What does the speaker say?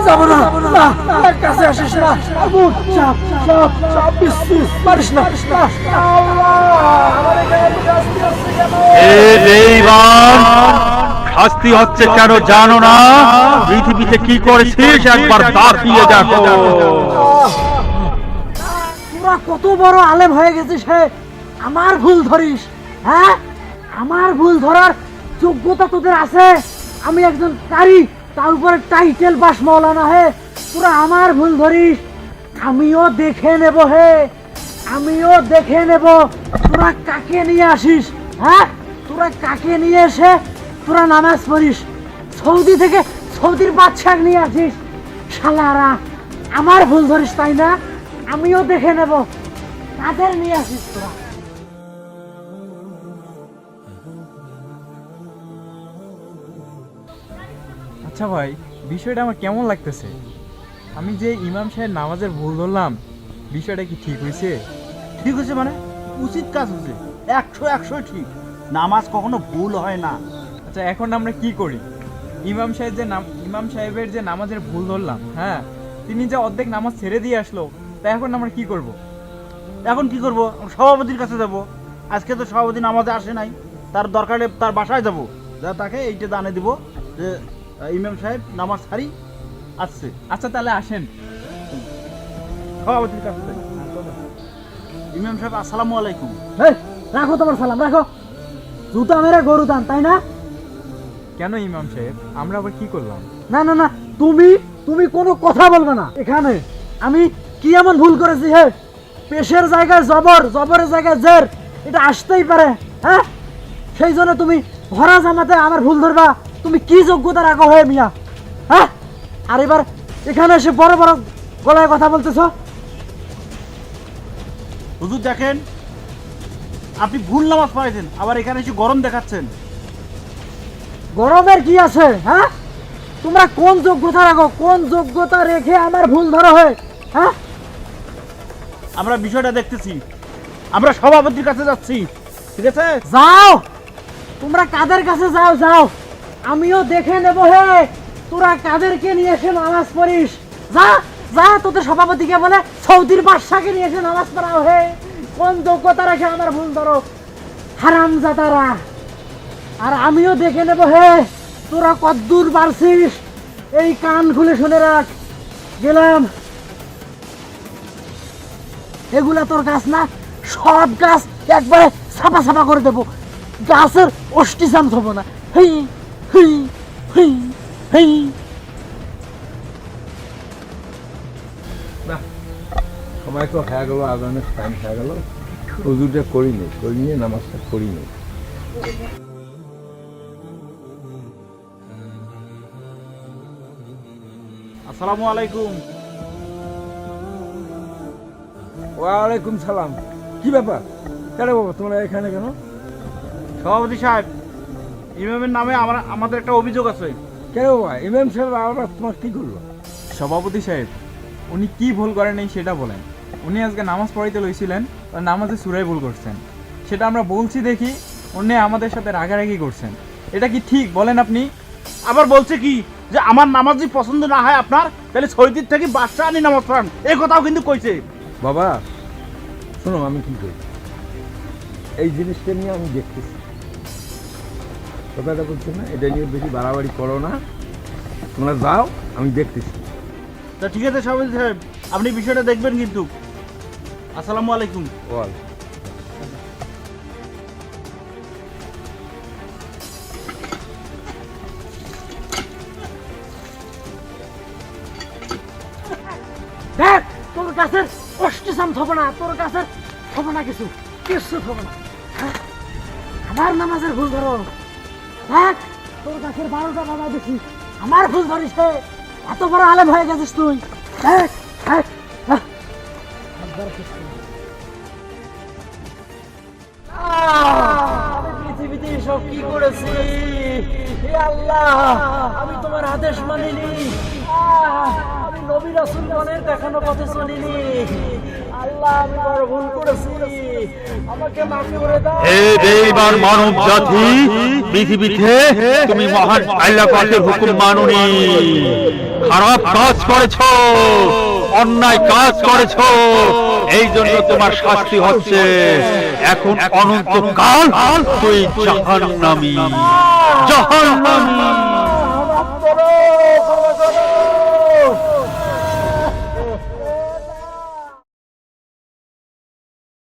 যাব না, না, না, কাছে আসিস না। আবু, চাপ, চাপ, চাপ, পারিস না। শাস্তি হচ্ছে কেন জানো না? পৃথিবীতে কি করেছিস একবার তাকিয়ে দেখো। তোরা কত বড় আলেম হয়ে গেছিস হে, আমার ভুল ধরিস? হ্যাঁ, আমার ভুল ধরার যোগ্যতা তোদের আছে? আমি একজন কারি, তার উপরে টাইটেল পাস মৌলানা হে, তোরা আমার ভুল ধরিস? আমিও দেখে নেব হে, আমিও দেখে নেব তোরা কাকে নিয়ে আসিস। হ্যাঁ, তোরা কাকে নিয়ে এসে তোরা নামাজ পড়িস? সৌদি থেকে সৌদির বাদশাহ নিয়ে আসিস শালারা। আমার ভুল ধরিস তাই না? আমিও দেখে নেব কাদের নিয়ে আসিস তোরা। আচ্ছা ভাই, বিষয়টা আমার কেমন লাগতেছে? আমি যে ইমাম সাহেব নামাজের ভুল ধরলাম, বিষয়টা কি ঠিক হয়েছে? ঠিক হয়েছে মানে উচিত কাজ হয়েছে, 100 ঠিক। নামাজ কখনো ভুল হয় না। আচ্ছা, এখন আমরা কি করি? ইমাম সাহেবের যে নামাজের ভুল ধরলাম, হ্যাঁ, তিনি যে অর্ধেক নামাজ ছেড়ে দিয়ে আসলো, তা এখন আমরা কি করব? এখন কি করব? সভাপতির কাছে যাব। আজকে তো সভাপতি নামাজে আসে নাই, তার দরকারে তার বাসায় যাব, যা তাকে এইটা দানে দিব যে ইমাম সাহেব নামাজ ছাড়ি আসছে। আচ্ছা তাহলে আসেন। সভাপতির কাছে যাই। ইমাম সাহেব আসসালামু আলাইকুম। এই, রাখো তোমার সালাম, রাখো। জুতা মেরে গরু দান, তাই না? কেন ইমাম সাহেব, আমরা আবার কি করলাম? না না না, তুমি কোনো কথা বলবে না এখানে। আমি কি এমন ভুল করেছি হে? পেশের জায়গায় জবর, জবরের জায়গায় জের, এটা আসতেই পারে। হ্যাঁ, সেই জন্য তুমি ভরা জামাতে আমার ভুল ধরবা? তুমি কি যোগ্যতা রাখো হয়ে মিয়া? হ্যাঁ, আর এবার এখানে এসে বড় বড় গলায় কথা বলতেছো। হুজুর দেখেন, আপনি ভুল নামাজ পড়াইছেন, আবার এখানে এসে গরম দেখাচ্ছেন। গরমের কি আছে? হ্যাঁ, তোমরা কোন যোগ্যতা রাখো? কোন যোগ্যতা রেখে আমার ভুল ধরো হয়? হ্যাঁ, আমরা বিষয়টা দেখতেছি, আমরা সভাপতির কাছে যাচ্ছি। ঠিক আছে, যাও, তোমরা কাদের কাছে যাও যাও, আমিও দেখে নেব হে তোরা কাদেরকে নিয়ে এসে নামাজ পড়িস। যা যা, তোদের সভাপতিকে বলে সৌদির বাদশাকে নিয়ে এসে নামাজ পড়াও হে। কোন যোগ্যতা রেখে আমার ভুল ধরো হারামজাদারা। আর আমিও দেখে নেব হে তোরা কদ্দূর পারছিস। এই কান খুলে শুনে রাখ, গেলাম। এগুলা তোর গাছ না, সব গাছ একবারে ছাপা ছাপা করে দেবো, গাছের অষ্টি চাম থবো না। হেই হেই হেই হেই। সময় তো হয়ে গেল, আজানের টাইম হয়ে গেল, উজুটা করি নিয়ে নামাজটা করি নি। আসসালামু আলাইকুম। ওয়ালাইকুম সালাম। কি ব্যাপার? কেন বাবা তোমরা এখানে কেন? সভাপতি সাহেব, ইমামের নামে আমাদের একটা অভিযোগ আছে। কেন বাবা, ইমাম সাহেব আবার তোমার কি করলো? সভাপতি সাহেব, উনি কি ভুল করেন নাই সেটা বলেন। উনি আজকে নামাজ পড়াইতে লইছিলেন, আর নামাজে সুরাই ভুল করছেন, সেটা আমরা বলছি দেখি উনি আমাদের সাথে রাগারাগি করছেন। এটা কি ঠিক বলেন আপনি? আবার বলছে কি যে আমার নামাজ যদি পছন্দ না হয় আপনার, তাহলে সৌদির থেকে বাদশা আনি নামাজ পড়ান, এই কথাও কিন্তু কইছে। বাবা শোনো, আমি কি করি, এই জিনিসটা নিয়ে আমি দেখতেছি, কথাটা বলছে না, এটা নিয়ে বেশি বাড়াবাড়ি করো না, তোমরা যাও, আমি দেখতেছি। তা ঠিক আছে সভাপতি সাহেব, আপনি বিষয়টা দেখবেন কিন্তু। আসসালামু আলাইকুম। বল। দেখ, তোর গাছের অষ্টি চাম থবো না, তোর গাছের থবো না, কিছু থবো না। হ্যাঁ? আমার নামাজের ভুল ধরো। দেখ, তোর গাছের 12টা বাবা দেখি, আমার ভুল ধরিস হে। এত বড় আলেম হয়ে গেছিস তুই। দেখ দেখ, আমি পৃথিবীতে সব কি করেছি? হে আল্লাহ, আমি তোমার আদেশ মানিনি, আমি নবী রাসূল গণের দেখানো পথে চলিনি। আল্লাহ আমি বড় ভুল করেছি, আমাকে মাফ করে দাও। হে বেঈমান মানব জাতি, পৃথিবীতে তুমি মহান আল্লাহ পাকের হুকুম মানোনি, খারাপ কাজ করেছো, অন্যায় কাজ করেছো, এই জন্য তোমার শাস্তি হচ্ছে এখন অনন্তকাল তুই জাহান্নামী, জাহান্নামী।